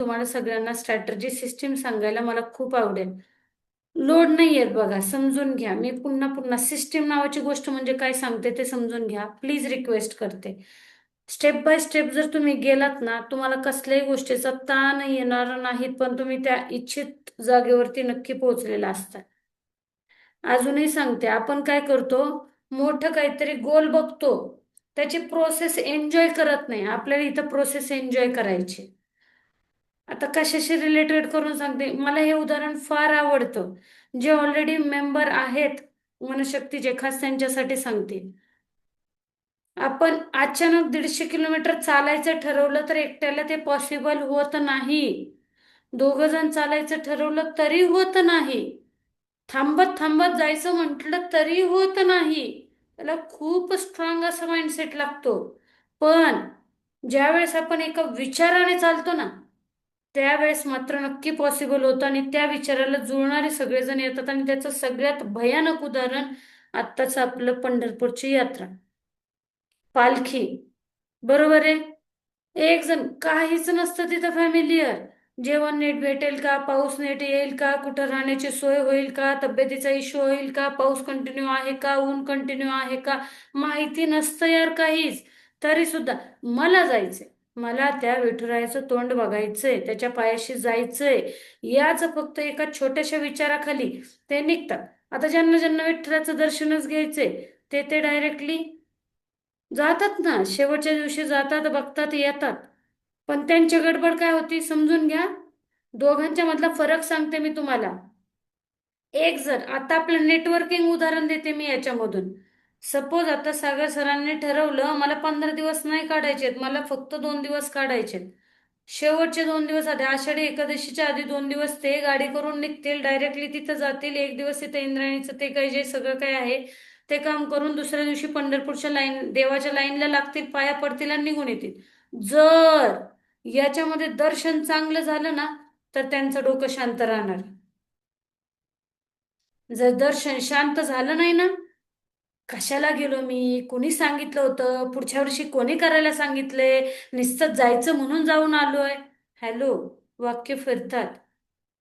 तुम्हाला सगळ्यांना strategy system सांगायला मला खूप आवडेल. लोड नाही येत बघा, समजून घ्या. मी पुन्हा पुन्हा सिस्टीम नावाची गोष्ट म्हणजे काय सांगते ते समजून घ्या, प्लीज रिक्वेस्ट करते. स्टेप बाय स्टेप जर तुम्ही गेलात ना, तुम्हाला कसल्याही गोष्टीचा ताण येणार नाहीत, पण तुम्ही त्या इच्छित जागेवरती नक्की पोहोचलेला असता. अजूनही सांगते, आपण काय करतो, मोठं काहीतरी गोल बघतो, त्याची प्रोसेस एन्जॉय करत नाही. आपल्याला इथं प्रोसेस एन्जॉय करायची. आता कशाशी रिलेटेड करून सांगते, मला हे उदाहरण फार आवडतं. जे ऑलरेडी मेंबर आहेत मनशक्तीचे, खास त्यांच्यासाठी सांगते. आपण अचानक 150 किलोमीटर चालायचं ठरवलं तर एकट्याला ते पॉसिबल होत नाही. 2 जण चालायचं ठरवलं तरी होत नाही. थांबत थांबत जायचं म्हटलं तरी होत नाही. त्याला खूप स्ट्रॉंग असा माइंडसेट लागतो. पण ज्यावेळेस आपण एका विचाराने चालतो ना, त्यावेळेस मात्र नक्की पॉसिबल होतं आणि त्या विचाराला जुळणारे सगळेजण येतात. आणि त्याचं सगळ्यात भयानक उदाहरण आत्ताच आपलं पंढरपूरची यात्रा, पालखी. बरोबर आहे. एक जण, काहीच नसतं तिथं फॅमिलियर. जेवण नीट भेटेल का, पाऊस नीट येईल का, कुठं राहण्याची सोय होईल का, तब्येतीचा इश्यू होईल का, पाऊस कंटिन्यू आहे का, ऊन कंटिन्यू आहे का, माहिती नसतं यार काहीच. तरी सुद्धा मला जायचंय, मला त्या विठुरायाचं तोंड बघायचंय, त्याच्या पायाशी जायचंय. याच फक्त एका छोट्याशा विचाराखाली ते निघतात. आता ज्यांना ज्यांना विठ्ठलाचं दर्शनच घ्यायचंय, ते डायरेक्टली जातात ना, शेवटच्या दिवशी जातात, बघतात, येतात. पण त्यांची गडबड काय होती समजून घ्या. दोघांच्या मधला फरक सांगते मी तुम्हाला. एक जर आता आपलं नेटवर्किंग उदाहरण देते मी याच्यामधून. सपोज आता सागर सरांनी ठरवलं मला 15 दिवस नाही काढायचेत, मला फक्त 2 दिवस काढायचेत. शेवटचे 2 दिवस आधी, आषाढी एकादशीच्या आधी 2 दिवस ते गाडी करून निघतील, डायरेक्टली तिथं जातील. एक दिवस तिथं इंद्रायणीचं ते काही जे सगळं काही आहे ते काम करून दुसऱ्या दिवशी पंढरपूरच्या लाईन, देवाच्या लाईनला लागतील, पाया पडतील आणि निघून येतील. जर याच्यामध्ये दर्शन चांगलं झालं ना, तर त्यांचं डोकं शांत राहणार. जर दर्शन शांत झालं नाही ना, कशाला गेलो मी, कोणी सांगितलं होतं, पुढच्या वर्षी कोणी करायला सांगितले, नुसतं जायचं म्हणून जाऊन आलोय. हॅलो, वाक्य फिरतात.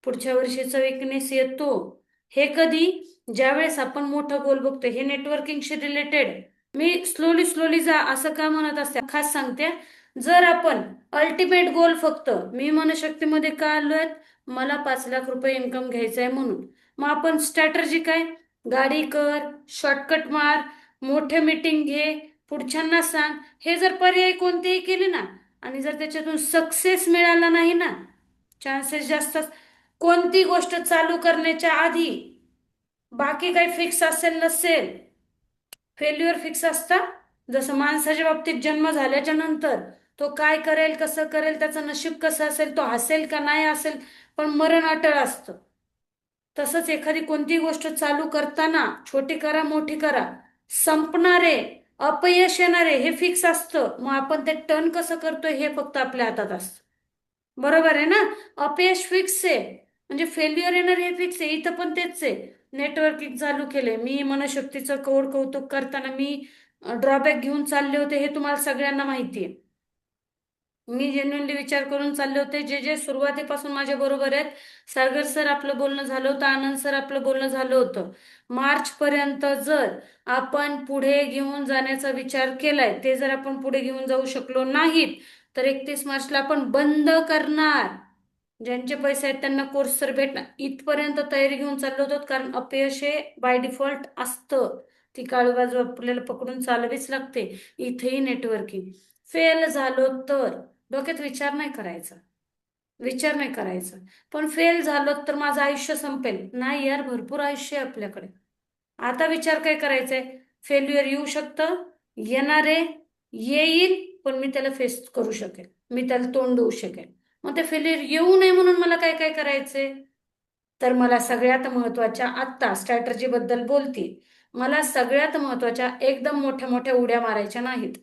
पुढच्या वर्षीचा विकनेस येतो. हे कधी, ज्यावेळेस आपण मोठा गोल बघतो. हे नेटवर्किंगशी रिलेटेड. मी स्लोली स्लोली जा असं का म्हणत असते, खास सांगते. जर आपण अल्टिमेट गोल फक्त, मी मनशक्तीमध्ये का आलोय, मला 5 लाख रुपये इन्कम घ्यायचा आहे म्हणून, मग आपण स्ट्रॅटर्जी काय, गाडी कर, शॉर्टकट मार, मोठे मीटिंग घे, पुढच्यांना सांग, हे जर पर्याय कोणतेही केले ना, आणि जर त्याच्यातून सक्सेस मिळाला नाही ना, चान्सेस जास्त. कोणती गोष्ट चालू करण्याच्या आधी बाकी काही फिक्स असेल नसेल, फेल्युअर फिक्स असतं. जसं माणसाच्या बाबतीत जन्म झाल्याच्या नंतर तो काय करेल, कसं करेल, त्याचं नशीब कसं असेल, तो हसेल का नाही असेल, पण मरण अटळ असतं. तसंच एखादी कोणती गोष्ट चालू करताना, छोटी करा मोठी करा, संपणारे, अपयश येणारे हे फिक्स असतं. मग आपण ते टर्न कसं करतोय हे फक्त आपल्या हातात असतं. बरोबर आहे ना. अपयश फिक्स आहे, म्हणजे फेल्युअर येणार हे फिक्स आहे. इथं पण तेच आहे. नेटवर्किंग चालू केले मी, मनशक्तीचं कौड कौतुक करताना मी ड्रॉबॅक घेऊन चालले होते, हे तुम्हाला सगळ्यांना माहिती आहे. मी जेन्युनली विचार करून चालले होते. जे जे सुरुवातीपासून माझ्या बरोबर आहेत, सागर सर आपलं बोलणं झालं होतं, आनंद सर आपलं बोलणं झालं होतं. मार्च पर्यंत जर आपण पुढे घेऊन जाण्याचा विचार केलाय, ते जर आपण पुढे घेऊन जाऊ शकलो नाहीत, तर 31 मार्चला आपण बंद करणार. ज्यांचे पैसे आहेत त्यांना कोर्स तर भेटणार. इथपर्यंत तयारी घेऊन चाललो होतो, कारण अपयश हे बाय डिफॉल्ट असतं. ती काळी बाजू आपल्याला पकडून चालवीच लागते. इथेही नेटवर्किंग. फेल झालो तर डोक्यात विचार नाही करायचा, विचार नाही करायचा. पण फेल झालो तर माझं आयुष्य संपेल नाही यार, भरपूर आयुष्य आहे आपल्याकडे. आता विचार काय करायचंय, फेल्युअर येऊ शकतं, येणारे, येईल, पण मी त्याला फेस करू शकेल, मी त्याला तोंड देऊ शकेल. मग ते फेल्युअर येऊ नये म्हणून मला काय काय करायचंय, तर मला सगळ्यात महत्वाच्या, आत्ता स्ट्रॅटर्जी बद्दल बोलते, मला सगळ्यात महत्वाच्या एकदम मोठ्या मोठ्या उड्या मारायच्या नाहीत.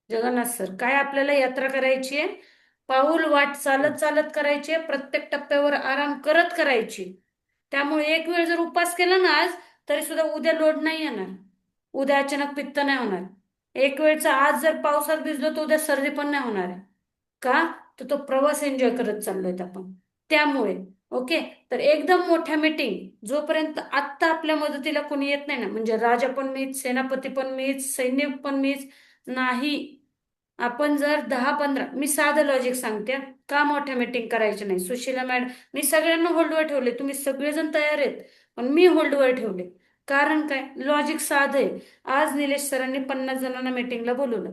जगन्नाथ सर, काय आपल्याला यात्रा करायची आहे, पाऊल वाट चालत चालत करायची आहे, प्रत्येक टप्प्यावर आराम करत करायची. त्यामुळे एक वेळ जर उपास केला ना आज, तरी सुद्धा उद्या लोड नाही येणार, उद्या अचानक पित्त नाही होणार. एक वेळचा आज जर पावसात भिजलो तर उद्या सर्दी पण नाही होणार आहे. का? तर तो प्रवास एन्जॉय करत चाललोय आपण. त्यामुळे ओके. तर एकदम मोठ्या मीटिंग जोपर्यंत आत्ता आपल्या मदतीला कोणी येत नाही ना, म्हणजे राजा पण मीच, सेनापती पण मीच, सैनिक पण मीच, नाही. आपण जर 10-15, मी साधं लॉजिक सांगते का मोठ्या मीटिंग करायची नाही. सुशीला मॅडम, मी सगळ्यांना होल्डवर ठेवले, तुम्ही सगळेजण तयार आहेत, पण मी होल्डवर ठेवले. कारण काय, लॉजिक साधं आहे. आज निलेश सरांनी 50 जणांना मीटिंगला बोलवलं,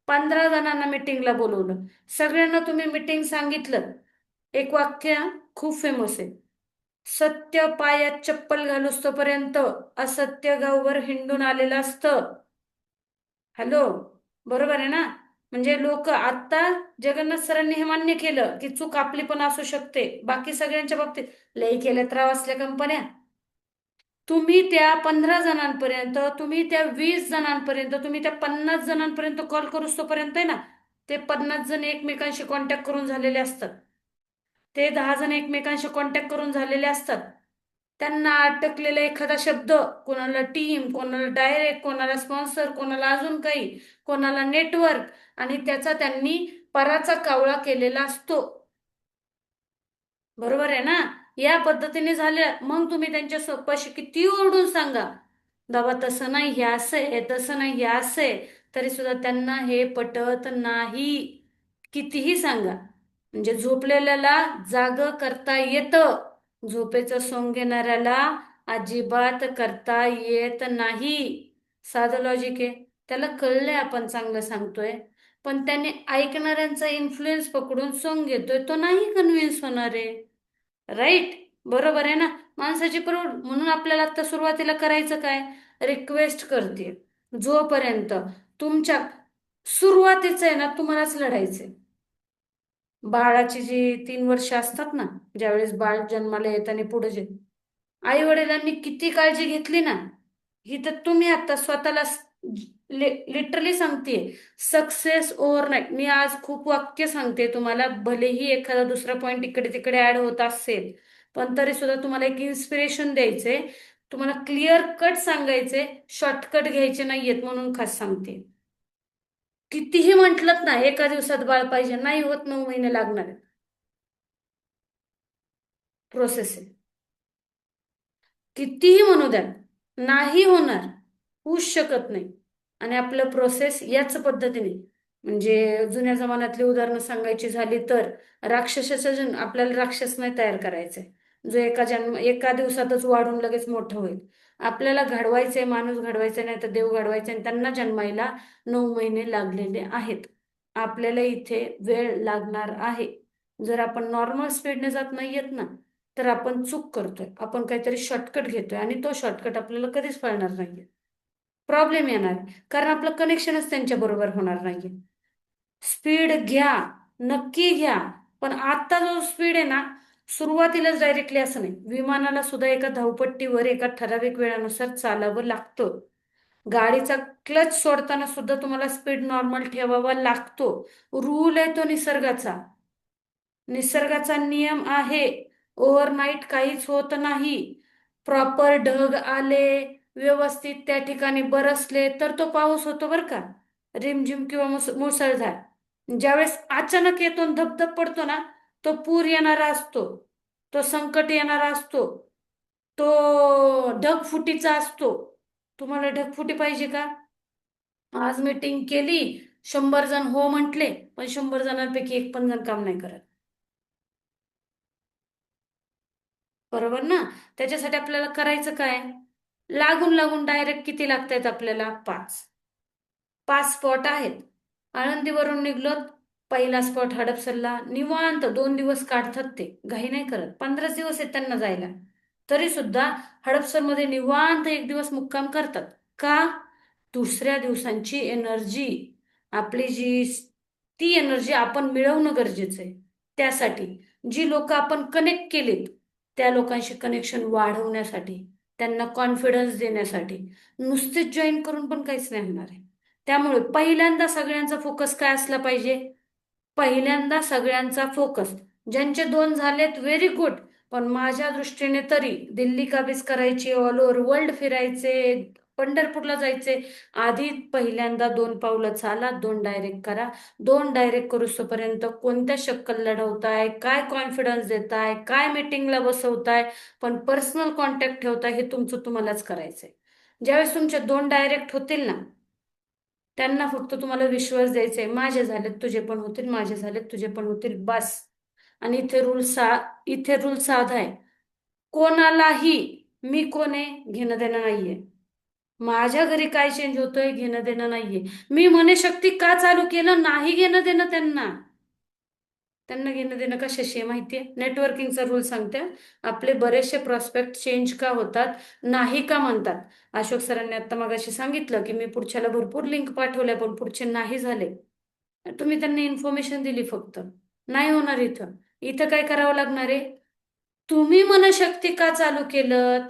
15 जणांना मीटिंगला बोलवलं, सगळ्यांना तुम्ही मीटिंग सांगितलं. एक वाक्य खूप फेमस आहे, सत्य पायात चप्पल घालूस तोपर्यंत असत्य गावभर हिंडून आलेलं असतं. हॅलो, बरोबर आहे ना? म्हणजे लोक आता, जगन्नाथ सरांनी हे मान्य केलं की चूक आपली पण असू शकते, बाकी सगळ्यांच्या बाबतीत लई केल्या त्राव असल्या कंपन्या. तुम्ही त्या 15 जणांपर्यंत, तुम्ही त्या 20 जणांपर्यंत, तुम्ही त्या 50 जणांपर्यंत कॉल करूच तोपर्यंत आहे ना, ते 50 जण एकमेकांशी कॉन्टॅक्ट करून झालेले असतात. ते 10 जण एकमेकांशी कॉन्टॅक्ट करून झालेले असतात. त्यांना अटकलेला एखादा शब्द, कोणाला टीम, कोणाला डायरेक्ट, कोणाला स्पॉन्सर, कोणाला अजून काही, कोणाला नेटवर्क, आणि त्याचा त्यांनी पराचा कावळा केलेला असतो. बरोबर आहे ना? या पद्धतीने झाल्या, मग तुम्ही त्यांच्या स्वपाशी किती ओरडून सांगा, बाबा तसं नाही, हे असं आहे, तसं नाही, हे असं आहे, तरी सुद्धा त्यांना हे पटत नाही. कितीही सांगा. म्हणजे झोपलेल्याला जाग करता येतं, झोपेचं सोंग घेणाऱ्याला अजिबात करता येत नाही. साधं लॉजिक आहे. त्याला कळलंय आपण चांगलं सांगतोय, पण त्याने ऐकणाऱ्यांचा इन्फ्लुएन्स पकडून सोंग घेतोय, तो नाही कन्व्हिन्स होणार आहे. राईट? बरोबर आहे ना? माणसाची प्रवृत्ती. म्हणून आपल्याला आता सुरुवातीला करायचं काय, रिक्वेस्ट करते, जोपर्यंत तुमच्या सुरुवातीचं आहे ना, तुम्हालाच लढायचंय. बाळाची जी 3 वर्ष असतात ना, ज्यावेळेस बाळ जन्माला येत आणि पुढे जे आई वडिलांनी किती काळजी घेतली ना, ही तर तुम्ही आता स्वतःला लिटरली सांगते. Success overnight. मी आज खूप वाक्य सांगते तुम्हाला, भलेही एखादा दुसरा पॉइंट इकडे तिकडे ऍड होत असेल, पण तरी सुद्धा तुम्हाला एक इन्स्पिरेशन द्यायचे, तुम्हाला क्लिअर कट सांगायचे, शॉर्टकट घ्यायचे नाहीयेत, म्हणून खास सांगते. कितीही म्हटलत ना एका दिवसात बाळ पाहिजे, नाही होत, 9 महिने लागणार. प्रोसेस आहे. कितीही म्हणू द्या, नाही होणार, होऊच शकत नाही. आणि आपलं प्रोसेस याच पद्धतीने, म्हणजे जुन्या जमान्यातली उदाहरणं सांगायची झाली तर, राक्षसाचा आपल्याला राक्षस नाही तयार करायचंय जो एका दिवसातच वाढून लगेच मोठं होईल. आपल्याला घडवायचंय, माणूस घडवायचा, नाही तर देव घडवायचा, आणि त्यांना जन्मायला 9 महिने लागलेले आहेत. आपल्याला इथे वेळ लागणार आहे. जर आपण नॉर्मल स्पीडने जात नाहीयेत ना, तर आपण चूक करतोय, आपण काहीतरी शॉर्टकट घेतोय, आणि तो शॉर्टकट आपल्याला कधीच कळणार नाहीये. प्रॉब्लेम येणार, कारण आपलं कनेक्शनच त्यांच्या बरोबर होणार नाहीये. स्पीड घ्या, नक्की घ्या, पण आता जो स्पीड आहे ना, सुरुवातीलाच डायरेक्टली असं नाही. विमानाला सुद्धा एका धावपट्टीवर एका ठराविक वेळानुसार चालावं लागतं. गाडीचा क्लच सोडताना सुद्धा तुम्हाला स्पीड नॉर्मल ठेवावा लागतो. रूल आहे तो निसर्गाचा. निसर्गाचा नियम आहे. ओव्हरनाईट काहीच होत नाही. प्रॉपर ढग आले, व्यवस्थित त्या ठिकाणी बरसले, तर तो पाऊस होतो बरं का, रिमझिम किंवा मुसळधार. ज्यावेळेस अचानक येतो आणि धबधब पडतो ना, तो पूर येणारा असतो, तो संकट येणारा असतो, तो ढगफुटीचा असतो. तुम्हाला ढगफुटी पाहिजे का? आज मीटिंग केली, 100 जण हो म्हटले, पण 100 जणांपैकी एक पण जण काम नाही करत. बरोबर ना? त्याच्यासाठी आपल्याला करायचं काय, लागून लागून डायरेक्ट किती लागतायत आपल्याला, 5 स्पॉट आहेत. आळंदीवरून निघलोत, पहिला स्पॉट हडपसरला, निवांत 2 दिवस काढतात ते, घाई नाही करत, 15 दिवस आहेत त्यांना जायला, तरी सुद्धा हडपसरमध्ये निवांत 1 दिवस मुक्काम करतात. का? दुसऱ्या दिवसांची एनर्जी, आपली जी, ती एनर्जी आपण मिळवणं गरजेचं आहे. त्यासाठी जी लोक आपण कनेक्ट केलीत, त्या लोकांशी कनेक्शन वाढवण्यासाठी, त्यांना कॉन्फिडन्स देण्यासाठी. नुसतेच जॉईन करून पण काहीच नाही होणार आहे. त्यामुळे पहिल्यांदा सगळ्यांचा फोकस काय असला पाहिजे, पहिल्यांदा सगळ्यांचा फोकस, ज्यांचे 2 झालेत व्हेरी गुड, पण माझ्या दृष्टीने तरी दिल्ली काबीज करायची, ऑल ओव्हर वर्ल्ड फिरायचे, पंढरपूरला जायचे. आधी पहिल्यांदा 2 पावलं चाला, 2 डायरेक्ट करा. 2 डायरेक्ट करूसपर्यंत कोणत्या शक्कल लढवताय, काय कॉन्फिडन्स देताय, काय मीटिंगला बसवताय, पण पर्सनल कॉन्टॅक्ट ठेवताय हे तुमचं तुम्हालाच करायचंय. ज्यावेळेस तुमचे 2 डायरेक्ट होतील ना, त्यांना फक्त तुम्हाला विश्वास द्यायचा आहे, माझे झालेत तुझे पण होतील, माझे झालेत तुझे पण होतील, बस. आणि इथे रूल साधा आहे. कोणालाही मी कोण आहे घेणं देणं नाहीये. माझ्या घरी काय चेंज होतोय घेणं देणं नाहीये. मी मनशक्ती का चालू केलं नाही घेणं देणं त्यांना. त्यांना घेणं देणं कशाशी आहे माहितीये? नेटवर्किंगचा रूल सांगते. आपले बरेचसे प्रॉस्पेक्ट चेंज का होतात, नाही का म्हणतात. अशोक सरांनी आता मगाशी सांगितलं की मी पुढच्याला भरपूर लिंक पाठवल्या पण पुढचे नाही झाले. तुम्ही त्यांना इन्फॉर्मेशन दिली फक्त. नाही होणार इथं. इथं काय करावं लागणार आहे? तुम्ही मनशक्ती का चालू केलं?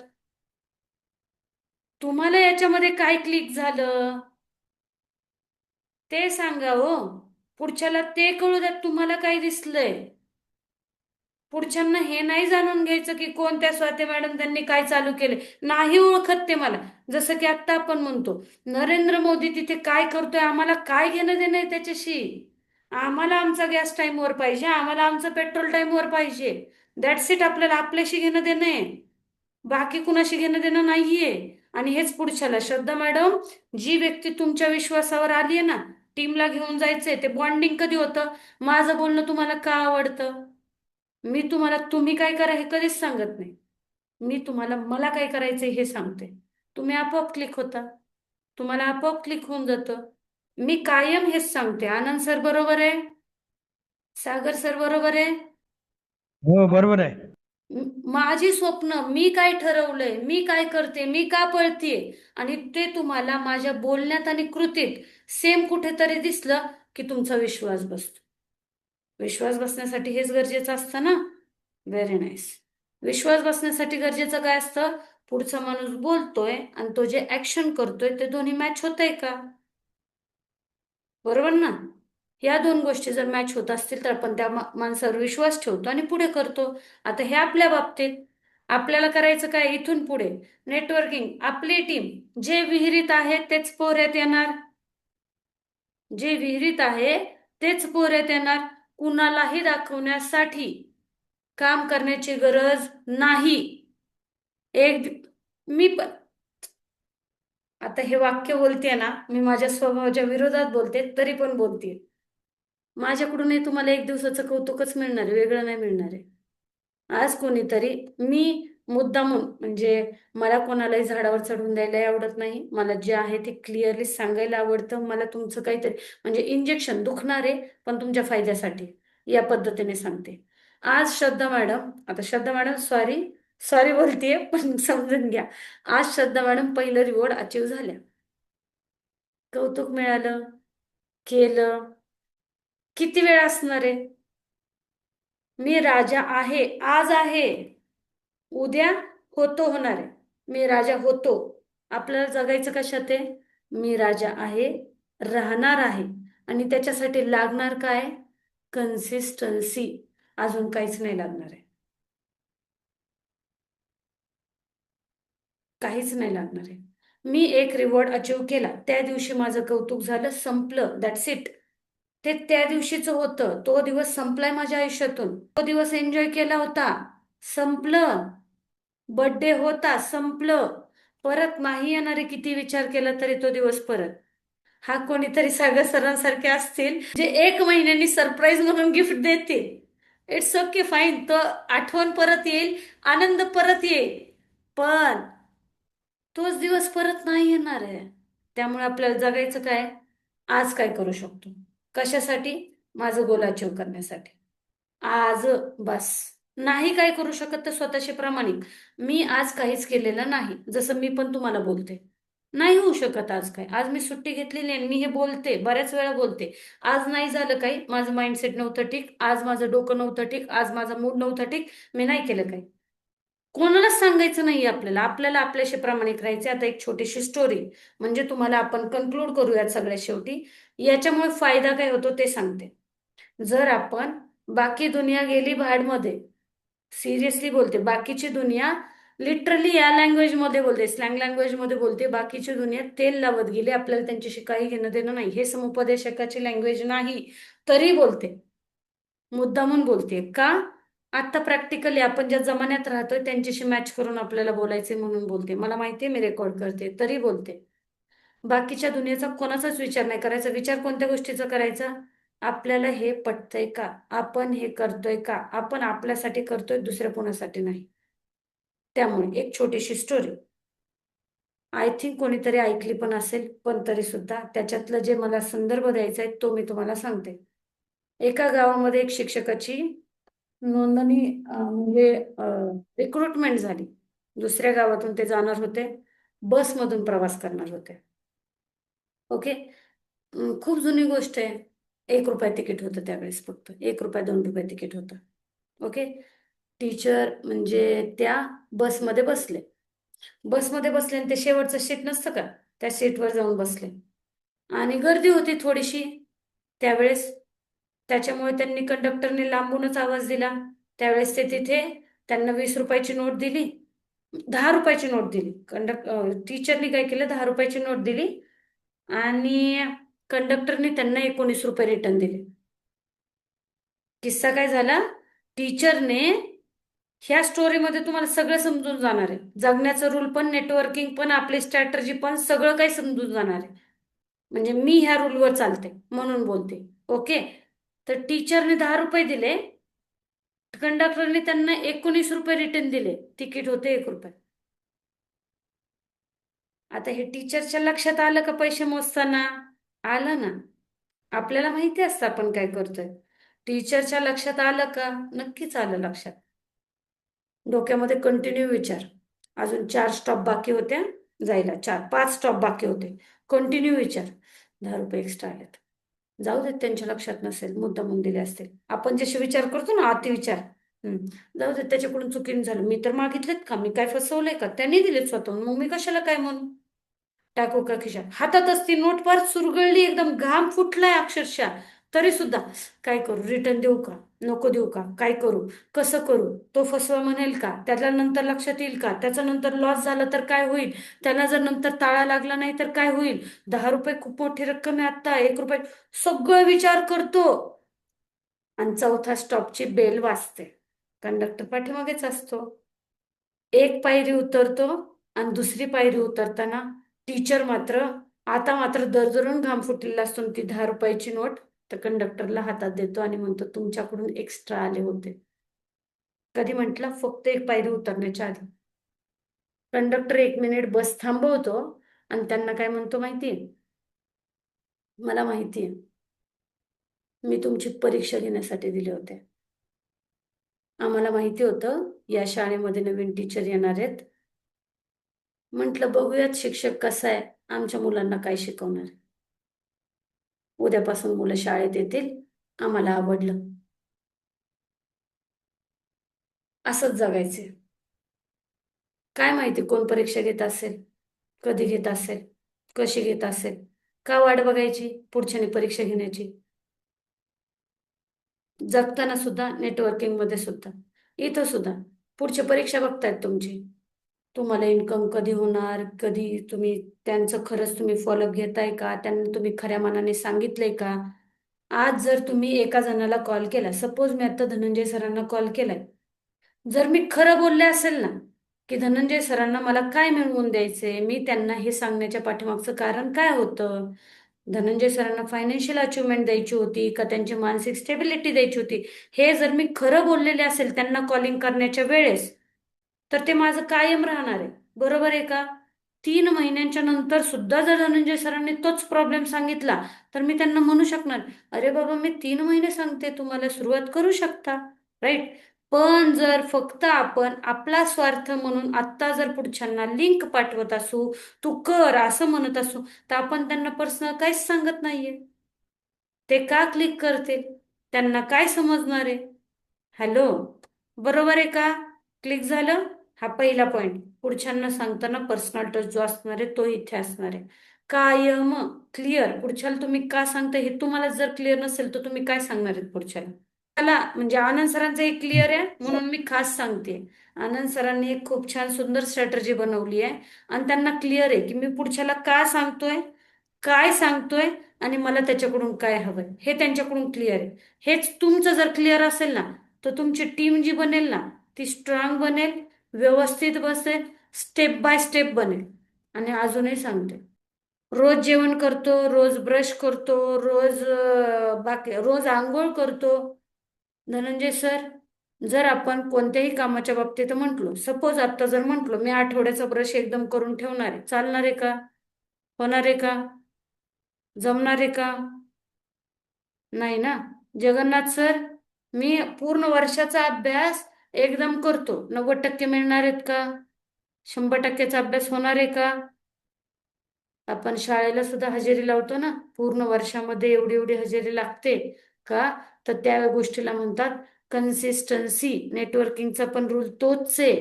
तुम्हाला याच्यामध्ये काय क्लिक झालं ते सांगा हो. पुढच्याला ते कळू द्या तुम्हाला काय दिसलंय. पुढच्यांना हे नाही जाणून घ्यायचं की कोणत्या स्वाती मॅडम त्यांनी काय चालू केले. नाही ओळखत ते मला. जसं की आता आपण म्हणतो नरेंद्र मोदी तिथे काय करतोय, आम्हाला काय घेणं देणं आहे त्याच्याशी. आम्हाला आमचा गॅस टाईमवर पाहिजे, आम्हाला आमचं पेट्रोल टाईमवर पाहिजे. That's it. आपल्याला आपल्याशी घेणं देणं आहे, बाकी कुणाशी घेणं देणं नाहीये. आणि हेच पुढच्याला श्रद्धा मॅडम, जी व्यक्ती तुमच्या विश्वासावर आली आहे ना, टीमला घेऊन जायचंय, ते बॉन्डिंग कधी होतं? माझं बोलणं तुम्हाला का आवडतं? मी तुम्हाला तुम्ही काय करा हे कधीच सांगत नाही. मी तुम्हाला मला काय करायचंय हे सांगते. तुम्ही आपोआप क्लिक होता. तुम्हाला आपोआप क्लिक होऊन जातं. मी कायम हेच सांगते. आनंद सर बरोबर आहे, सागर सर बरोबर आहे. हो, बरोबर आहे. माझी स्वप्न, मी काय ठरवलंय, मी काय करते, मी का पळतीये, आणि ते तुम्हाला माझ्या बोलण्यात आणि कृतीत सेम कुठेतरी दिसलं की तुमचा विश्वास बसतो. विश्वास बसण्यासाठी हेच गरजेचं असतं ना. Very nice. विश्वास बसण्यासाठी गरजेचं काय असतं? पुढचा माणूस बोलतोय आणि तो जे ऍक्शन करतोय ते दोन्ही मॅच होतंय का? बरोबर ना? या 2 गोष्टी जर मॅच होत असतील तर आपण त्या माणसावर विश्वास ठेवतो आणि पुढे करतो. आता हे आपल्या बाबतीत. आपल्याला करायचं काय इथून पुढे? नेटवर्किंग. आपली टीम जे विहिरीत आहे तेच पोहऱ्यात येणार. जे विहिरीत आहे तेच पोहऱ्यात येणार. कुणालाही दाखवण्यासाठी काम करण्याची गरज नाही. एक मी पण आता हे वाक्य बोलतेय ना, मी माझ्या स्वभावाच्या विरोधात बोलते तरी पण बोलते. माझ्याकडूनही तुम्हाला 1 दिवसाचं कौतुकच मिळणार आहे, वेगळं नाही मिळणार आहे. आज कोणीतरी मी मुद्दामून म्हणजे मला कोणालाही झाडावर चढून द्यायला आवडत नाही. मला जे आहे ते क्लिअरली सांगायला आवडतं. मला तुमचं काहीतरी म्हणजे इंजेक्शन दुखणार आहे पण तुमच्या फायद्यासाठी, या पद्धतीने सांगते. आज श्रद्धा मॅडम, आता श्रद्धा मॅडम सॉरी सॉरी बोलतेय पण समजून घ्या. आज श्रद्धा मॅडम पहिलं रिवॉर्ड अचीव झाल्या. कौतुक मिळालं, केलं. किती वेळ असणार आहे? मी राजा आहे, आज आहे, उद्या होतो होणार आहे. मी राजा होतो. आपल्याला जगायचं कशात आहे? मी राजा आहे, राहणार आहे. आणि त्याच्यासाठी लागणार काय? कन्सिस्टन्सी. अजून काहीच नाही लागणार आहे. काहीच नाही लागणार आहे. मी एक रिवॉर्ड अचीव केला, त्या दिवशी माझं कौतुक झालं, संपलं, दॅट्स इट. ते त्या दिवशीच होतं. तो दिवस संपलाय माझ्या आयुष्यातून. तो दिवस एन्जॉय केला होता, संपलं. बर्थडे होता, संपलं. परत नाही येणारे किती विचार केला तरी तो दिवस परत. हा कोणीतरी सागर सरांसारखे असतील जे 1 महिन्यानी सरप्राईज म्हणून गिफ्ट देतील. It's okay, fine. तो आठवण परत येईल, आनंद परत येईल, पण तोच दिवस परत नाही येणार आहे. त्यामुळे आपल्याला जगायचं काय? आज काय करू शकतो? कशासाठी? माझं गोल अचीव करण्यासाठी. आज. बस. नाही काय करू शकत तर स्वतःशी प्रामाणिक. मी आज काहीच केलेलं नाही, जसं मी पण तुम्हाला बोलते. नाही होऊ शकत आज काय. आज मी सुट्टी घेतलेली आहे, मी हे बोलते, बऱ्याच वेळा बोलते. आज नाही झालं काही, माझं माइंडसेट नव्हतं ठीक, आज माझं डोकं नव्हतं ठीक, आज माझा मूड नव्हता ठीक, मी नाही केलं काही. कोणालाच सांगायचं नाही आपल्याला. आपल्याला आपल्याशी प्रामाणिक राहायचे. आता एक छोटीशी स्टोरी म्हणजे तुम्हाला आपण कन्क्लूड करूयात सगळ्यात शेवटी. याच्यामुळे फायदा काय होतो ते सांगते. जर आपण बाकी दुनिया गेली भाडमध्ये, सिरियसली बोलते, बाकीची दुनिया लिटरली या लँग्वेज मध्ये बोलते, स्लँग लँग्वेज मध्ये बोलते. बाकीची दुनिया तेल लावत गेली, आपल्याला त्यांच्याशी काही घेणं देणं नाही. हे समुपदेशकाची लँग्वेज नाही, तरी बोलते. मुद्दामून बोलते का? आता प्रॅक्टिकली आपण ज्या जमान्यात राहतोय त्यांच्याशी मॅच करून आपल्याला बोलायचे म्हणून बोलते. मला माहितीये मी रेकॉर्ड करते, तरी बोलते. बाकीच्या दुनियेचा कोणाचाच विचार नाही करायचा. विचार कोणत्या गोष्टीचा करायचा? आपल्याला हे पटतंय का? आपण हे करतोय का? आपण आपल्यासाठी करतोय, दुसऱ्या कोणासाठी नाही. त्यामुळे एक छोटीशी स्टोरी, आय थिंक कोणीतरी ऐकली पण असेल, पण तरी सुद्धा त्याच्यातलं जे मला संदर्भ द्यायचा आहे तो मी तुम्हाला सांगते. एका गावामध्ये एक शिक्षकाची नोंदणी म्हणजे रिक्रुटमेंट झाली. दुसऱ्या गावातून ते जाणार होते, बसमधून प्रवास करणार होते. ओके. खूप जुनी गोष्ट आहे. 1 रुपया तिकीट होतं त्यावेळेस, फक्त 1 रुपया 2 रुपये तिकीट होतं. ओके. टीचर म्हणजे त्या बसमध्ये बसले. बसमध्ये बसले आणि ते शेवटचं सीट नसतं का, त्या सीटवर जाऊन बसले. आणि गर्दी होती थोडीशी त्यावेळेस, त्याच्यामुळे त्यांनी कंडक्टरने लांबूनच आवाज दिला. त्यावेळेस ते तिथे त्यांना 20 रुपयाची नोट दिली, 10 रुपयाची नोट दिली. टीचरनी काय केलं, 10 रुपयाची नोट दिली आणि कंडक्टरने त्यांना 19 रुपये रिटर्न दिले. किस्सा काय झाला? टीचरने, ह्या स्टोरीमध्ये तुम्हाला सगळं समजून जाणार आहे. जगण्याचं रूल पण, नेटवर्किंग पण, आपली स्ट्रॅटर्जी पण, सगळं काही समजून जाणार आहे. म्हणजे मी ह्या रूलवर चालते म्हणून बोलते. ओके. तर टीचरने 10 रुपये दिले, कंडक्टरने त्यांना 19 रुपये रिटर्न दिले. तिकीट होते 1 रुपये. आता हे टीचरच्या लक्षात आलं का पैसे मोजताना? आलं ना. आपल्याला माहिती असतं आपण काय करतोय. टीचरच्या लक्षात आलं का? नक्कीच आलं लक्षात. डोक्यामध्ये कंटिन्यू विचार. अजून 4 स्टॉप बाकी होत्या जायला, 4-5 स्टॉप बाकी होते. कंटिन्यू विचार. 10 रुपये एक्स्ट्रा आलेत, जाऊ देत, त्यांच्या लक्षात नसेल, मुद्दामून दिले असतील. आपण जसे विचार करतो ना, अतिविचार. जाऊ देत, त्याच्याकडून चुकीने झालं, मी तर मागितलेत का, मी काय फसवलंय का, त्यांनी दिलेत स्वतःहून, मग मी कशाला काय म्हणून टाकू का खिशात. हातातच ती नोट फार चुरगळली, एकदम घाम फुटलाय अक्षरशः. तरी सुद्धा काय करू, रिटर्न देऊ का नको देऊ का, काय करू, कसं करू, तो फसवा म्हणेल का, त्याला नंतर लक्षात येईल का, त्याचा नंतर लॉस झाला तर काय होईल, त्यांना जर नंतर ताळा लागला नाही तर काय होईल, 10 रुपये खूप मोठी रक्कम आहे, आता 1 रुपये. सगळं विचार करतो. आणि चौथा स्टॉपची बेल वाजते. कंडक्टर पाठीमागेच असतो. एक पायरी उतरतो आणि दुसरी पायरी उतरताना टीचर मात्र, आता मात्र दरदरून घाम फुटलेला असतो, ती 10 रुपयाची नोट तर कंडक्टरला हातात देतो आणि म्हणतो, तुमच्याकडून एक्स्ट्रा आले होते. कधी म्हटलं? फक्त एक पायरी उतरण्याच्या आधी. कंडक्टर 1 मिनिट बस थांबवतो आणि त्यांना काय म्हणतो माहितीये? मला माहितीये, मी तुमची परीक्षा घेण्यासाठी दिले होते. आम्हाला माहिती होतं या शाळेमध्ये नवीन टीचर येणार आहेत. म्हटलं बघूयात शिक्षक कसा आहे, आमच्या मुलांना काय शिकवणार. उद्यापासून मुलं शाळेत येतील, आम्हाला आवडलं. असंच जगायचे. काय माहिती कोण परीक्षा घेत असेल, कधी घेत असेल, कशी घेत असेल, का वाट बघायची पुढच्याने परीक्षा घेण्याची. जगताना सुद्धा, नेटवर्किंग मध्ये सुद्धा, इथं सुद्धा पुढची परीक्षा बघतायत तुमची. तुम्हाला इन्कम कधी होणार, कधी तुम्ही त्यांचं खरंच तुम्ही फॉलोअप घेताय का, त्यांना तुम्ही खऱ्या मनाने सांगितलंय का. आज जर तुम्ही एका जणाला कॉल केला, सपोज मी आता धनंजय सरांना कॉल केलाय, जर मी खरं बोलले असेल ना, की धनंजय सरांना मला काय मिळवून द्यायचंय, मी त्यांना हे सांगण्याच्या पाठीमागचं कारण काय होतं, धनंजय सरांना फायनान्शियल अचिव्हमेंट द्यायची होती का त्यांची मानसिक स्टेबिलिटी द्यायची होती, हे जर मी खरं बोललेले असेल त्यांना कॉलिंग करण्याच्या वेळेस, तर ते माझं कायम राहणार आहे. बरोबर आहे का? 3 महिन्यांच्या नंतर सुद्धा जर धनंजय सरांनी तोच प्रॉब्लेम सांगितला, तर मी त्यांना म्हणू शकणार, अरे बाबा मी 3 महिने सांगते, तुम्हाला सुरुवात करू शकता. राईट. पण जर फक्त आपण आपला स्वार्थ म्हणून आत्ता जर पुढच्यांना लिंक पाठवत असू, तू कर असं म्हणत असू, तर आपण त्यांना पर्सनल काहीच सांगत नाहीये. ते का क्लिक करतील? त्यांना काय समजणार आहे? हॅलो, बरोबर आहे का? क्लिक झालं? हा पहिला पॉइंट. पुढच्यांना सांगताना पर्सनल टच जो असणार आहे तो इथे असणार आहे. कायम क्लिअर. पुढच्याला तुम्ही का सांगता हे तुम्हाला जर क्लिअर नसेल तर तुम्ही काय सांगणार आहेत पुढच्याला? मला म्हणजे आनंद सरांचं एक क्लिअर आहे म्हणून मी खास सांगते. आनंद सरांनी एक खूप छान सुंदर स्ट्रॅटजी बनवली आहे आणि त्यांना क्लिअर आहे की मी पुढच्याला का सांगतोय, काय सांगतोय आणि मला त्याच्याकडून काय हवंय हे त्यांच्याकडून क्लिअर आहे. हेच तुमचं जर क्लिअर असेल ना, तर तुमची टीम जी बनेल ना, ती स्ट्रॉंग बनेल, व्यवस्थित बसेल, स्टेप बाय स्टेप बनेल. आणि अजूनही सांगते, रोज जेवण करतो, रोज ब्रश करतो, रोज बाकी रोज आंघोळ करतो. धनंजय सर, जर आपण कोणत्याही कामाच्या बाबतीत म्हटलो, सपोज आता जर म्हटलो मी आठवड्याचा ब्रश एकदम करून ठेवणार आहे, चालणार आहे का? होणार आहे का? जमणार आहे का? नाही ना. जगन्नाथ सर, मी पूर्ण वर्षाचा अभ्यास एकदम करतो, 90% मिळणार आहेत का? 100%चा अभ्यास होणार आहे का? आपण शाळेला सुद्धा हजेरी लावतो ना, पूर्ण वर्षामध्ये एवढी एवढी हजेरी लागते का? तर त्या गोष्टीला म्हणतात कन्सिस्टन्सी. नेटवर्किंगचा पण रूल तोच आहे.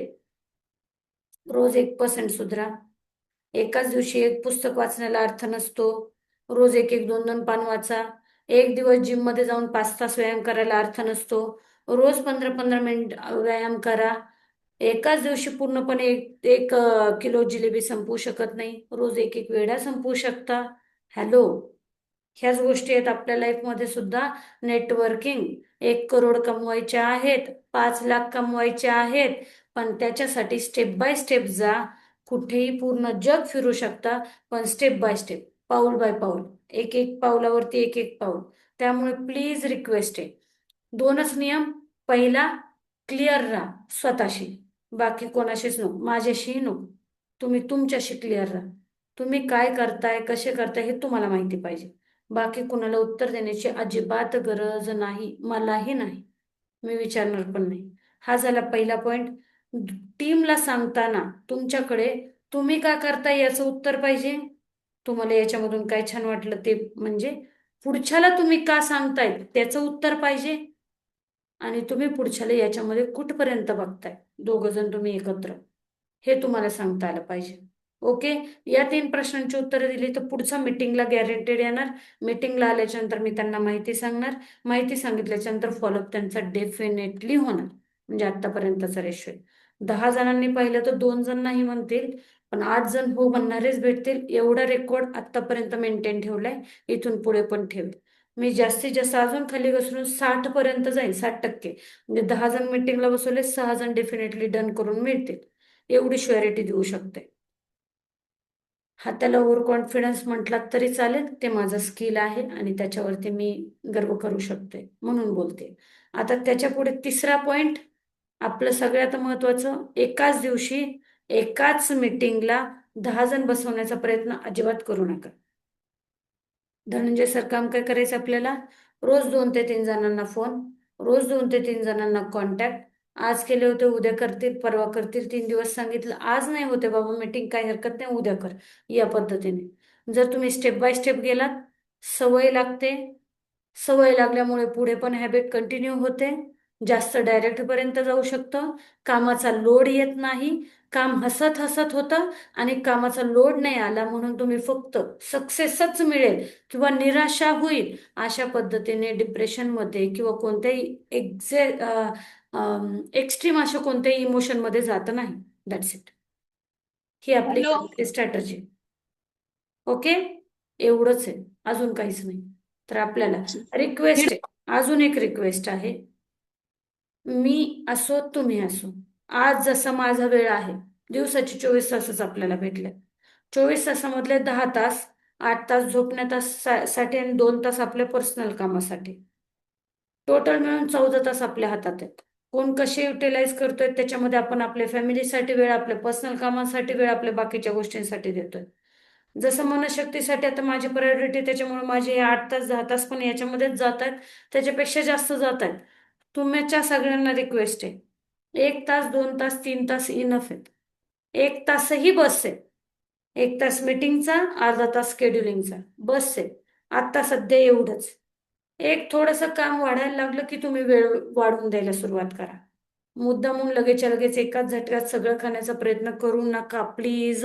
रोज 1% सुधरा. एकाच दिवशी एक पुस्तक वाचण्याला अर्थ नसतो. रोज एक एक दोन दोन पान वाचा. एक दिवस जिम मध्ये जाऊन 5 तास व्यायाम करायला अर्थ नसतो. रोज 15-15 मिनिट व्यायाम करा. एकाच दिवशी पूर्णपणे एक एक किलो जिलेबी संपवू शकत नाही, रोज एक एक वेळा संपवू शकता. हॅलो, ह्याच गोष्टी आहेत आपल्या लाईफमध्ये सुद्धा. नेटवर्किंग, 1 करोड कमवायचे आहेत, 5 लाख कमवायचे आहेत, पण त्याच्यासाठी स्टेप बाय स्टेप जा. कुठेही पूर्ण जग फिरू शकता, पण स्टेप बाय स्टेप, पाऊल बाय पाऊल, एक एक पावलावरती एक एक पाऊल. त्यामुळे प्लीज रिक्वेस्ट आहे, 2च नियम. पहिला, क्लिअर राहा स्वतःशी, बाकी कोणाशीच नको, माझ्याशीही नको. तुम्ही तुमच्याशी क्लिअर राहा. तुम्ही काय करताय, कसे करताय हे तुम्हाला माहिती पाहिजे. बाकी कुणाला उत्तर देण्याची अजिबात गरज नाही, मलाही नाही, मी विचारणार पण नाही. हा झाला पहिला पॉइंट. टीमला सांगताना तुमच्याकडे तुम्ही का करताय याचं उत्तर पाहिजे. तुम्हाला याच्यामधून काय छान वाटलं ते म्हणजे पुढच्याला तुम्ही का सांगताय त्याचं उत्तर पाहिजे. आणि तुम्ही पुढच्याला याच्यामध्ये कुठपर्यंत बघताय, दोघ जण तुम्ही एकत्र, हे तुम्हाला सांगता आलं पाहिजे. ओके. या 3 प्रश्नांची उत्तरं दिली तर पुढच्या मीटिंगला गॅरंटेड येणार. मीटिंगला आल्याच्या नंतर मी त्यांना माहिती सांगणार. माहिती सांगितल्याच्या नंतर फॉलोअप त्यांचा डेफिनेटली होणार. म्हणजे आतापर्यंतचा रेशो आहे. 10 जणांनी पाहिलं तर 2 जण नाही म्हणतील, पण 8 जण हो म्हणणारेच भेटतील. एवढा रेकॉर्ड आतापर्यंत मेंटेन ठेवलाय, इथून पुढे पण ठेवेल. मी जास्तीत जास्त अजून खाली घसरून 60 पर्यंत जाईल, 60%. म्हणजे 10 जण मीटिंगला बसवले, 6 जण डेफिनेटली डन करून मिळतील, एवढी शुअरिटी देऊ शकते. हा त्याला ओव्हर कॉन्फिडन्स म्हटलात तरी चालेल, ते माझं स्किल आहे आणि त्याच्यावरती मी गर्व करू शकते म्हणून बोलते. आता त्याच्या पुढे तिसरा पॉइंट, आपलं सगळ्यात महत्वाचं, एकाच दिवशी एकाच मीटिंगला 10 जण बसवण्याचा प्रयत्न अजिबात करू नका. धनंजय सर, काम काय करायचं आपल्याला, रोज 2 ते 3 जणांना फोन, रोज 2 ते 3 जणांना कॉन्टॅक्ट. आज केले होते, उद्या करतील, परवा करतील, 3 दिवस सांगितलं, आज नाही होते बाबा मीटिंग, काही हरकत नाही, उद्या कर. या पद्धतीने जर तुम्ही स्टेप बाय स्टेप गेलात, सवय लागते. सवय लागल्यामुळे पुढे पण हॅबिट कंटिन्यू होते. जास्त डायरेक्ट पर्यंत जाऊ शकतं. कामाचा लोड येत नाही. काम हसत हसत होतं आणि कामाचा लोड नाही आला म्हणून तुम्ही फक्त सक्सेसच मिळेल किंवा निराशा होईल अशा पद्धतीने डिप्रेशनमध्ये किंवा कोणत्याही एक्स्ट्रीम अशा कोणत्याही इमोशनमध्ये जात नाही. That's it. ही आपली हॅलो. स्ट्रॅटजी. ओके. एवढंच आहे, अजून काहीच नाही. तर आपल्याला रिक्वेस्ट आहे, अजून एक रिक्वेस्ट आहे. मी असो, तुम्ही असो, आज जसा माझा वेळ आहे, दिवसाचे 24 तासच आपल्याला भेटले. 24 तासामधले 10 तास, 8 तास झोपण्यासाठी आणि 2 तास आपल्या पर्सनल कामासाठी, टोटल मिळून 14 तास आपल्या हातात आहेत. कोण कसे युटिलाइज करतोय त्याच्यामध्ये आपण आपल्या फॅमिलीसाठी वेळ, आपल्या पर्सनल कामासाठी वेळ, आपल्या बाकीच्या गोष्टींसाठी देतोय. जसं मनशक्तीसाठी आता माझी प्रायोरिटी, त्याच्यामुळे माझे हे 8 तास 10 तास पण याच्यामध्येच जात आहेत, त्याच्यापेक्षा जास्त जात आहेत. तुमच्या सगळ्यांना रिक्वेस्ट आहे, 1 तास 2 तास 3 तास इनफ आहेत. 1 तासही बस आहे. 1 तास मीटिंगचा, अर्धा तास शेड्युलिंगचा, बस आहे. आता सध्या एवढंच. एक थोडंसं काम वाढायला लागलं की तुम्ही वेळ वाढवून द्यायला सुरुवात करा. मुद्दामून लगेचच्या लगेच एकाच झटक्यात सगळं खाण्याचा प्रयत्न करू नका प्लीज.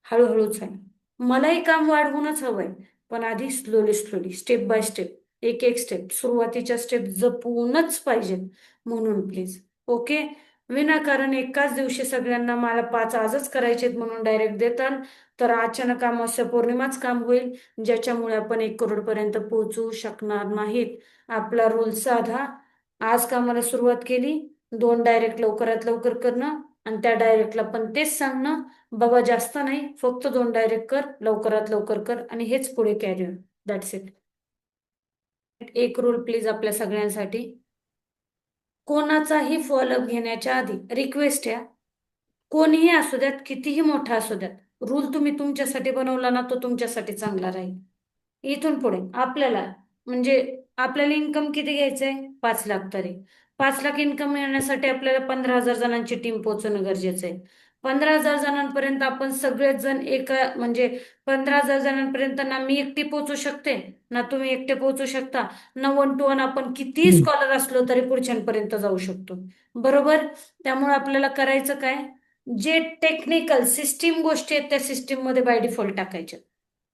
हळूहळूच आहे. मलाही काम वाढवूनच हवंय, पण आधी slowly slowly, step by step. एक एक स्टेप, सुरुवातीच्या स्टेप जपूनच पाहिजे. म्हणून प्लीज. ओके. विनाकारण एकाच दिवशी सगळ्यांना मला 5 आजच करायचेत म्हणून डायरेक्ट देताल, तर अचानक अमावस्या पौर्णिमाच काम होईल, ज्याच्यामुळे आपण 1 करोड पर्यंत पोहोचू शकणार नाहीत. आपला रूल साधा. आज कामाला सुरुवात केली, 2 डायरेक्ट लवकरात लवकर करणं, आणि त्या डायरेक्टला पण तेच सांगणं, बाबा जास्त नाही, फक्त 2 डायरेक्ट कर, लवकरात लवकर कर, आणि हेच पुढे कॅरियर. That's it. एक रूल प्लीज आपल्या सगळ्यांसाठी. कोणाचाही फॉलोअप घेण्याच्या आधी रिक्वेस्ट आहे, कोणीही असू द्यात, कितीही मोठा असू द्यात, रूल तुम्ही तुमच्यासाठी बनवला ना, तो तुमच्यासाठी चांगला राहील. इथून पुढे आपल्याला, म्हणजे आपल्याला इन्कम किती घ्यायचंय? 5 लाख तरी. 5 लाख इन्कम मिळण्यासाठी आपल्याला 15,000 जणांची टीम पोहोचणं गरजेचं आहे. 15,000 जणांपर्यंत आपण सगळेच जण एका, म्हणजे 15,000 जणांपर्यंत ना मी एकटी पोहोचू शकते, ना तुम्ही एकटे पोहोचू शकता, ना 1 to 1 आपण किती हम्म. स्कॉलर असलो तरी पुढच्यांपर्यंत जाऊ शकतो. बरोबर. त्यामुळे आपल्याला करायचं काय? जे टेक्निकल सिस्टीम गोष्टी आहेत त्या सिस्टीम मध्ये बाय डिफॉल्ट टाकायच्या.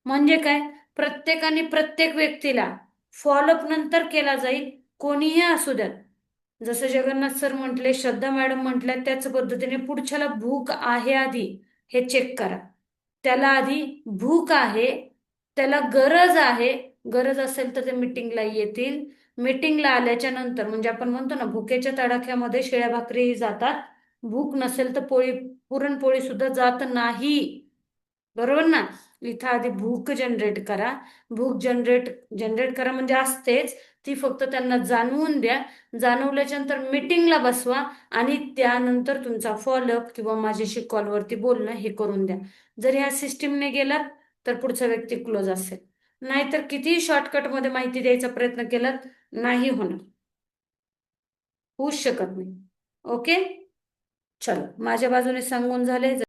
म्हणजे काय? प्रत्येकाने प्रत्येक व्यक्तीला फॉलोअप नंतर केला जाईल, कोणीही असू द्यात. जसं जगन्नाथ सर म्हटले, श्रद्धा मॅडम म्हटल्या, त्याच पद्धतीने पुढच्याला भूक आहे आधी हे चेक करा. त्याला आधी भूक आहे, त्याला गरज आहे. गरज असेल तर ते मीटिंगला येतील. मीटिंगला आल्याच्या नंतर, म्हणजे आपण म्हणतो ना, भुकेच्या तडाख्यामध्ये शिळ्या भाकरी जातात, भूक नसेल तर पुरणपोळी सुद्धा जात नाही. बरोबर ना? इथं आधी भूक जनरेट करा. भूक जनरेट जनरेट करा म्हणजे असतेच, ती फक्त त्यांना जाणवून द्या. जाणवल्याच्या नंतर मीटिंगला बसवा, आणि त्यानंतर तुमचा फॉलोअप किंवा माझ्याशी कॉलवरती बोलणं हे करून द्या. जर ह्या सिस्टीमने गेलात तर पुढचा व्यक्ती क्लोज असेल. नाहीतर कितीही शॉर्टकटमध्ये माहिती द्यायचा प्रयत्न केलात, नाही होणार, होऊच शकत नाही. ओके. चलो, माझ्या बाजूने सांगून झाले.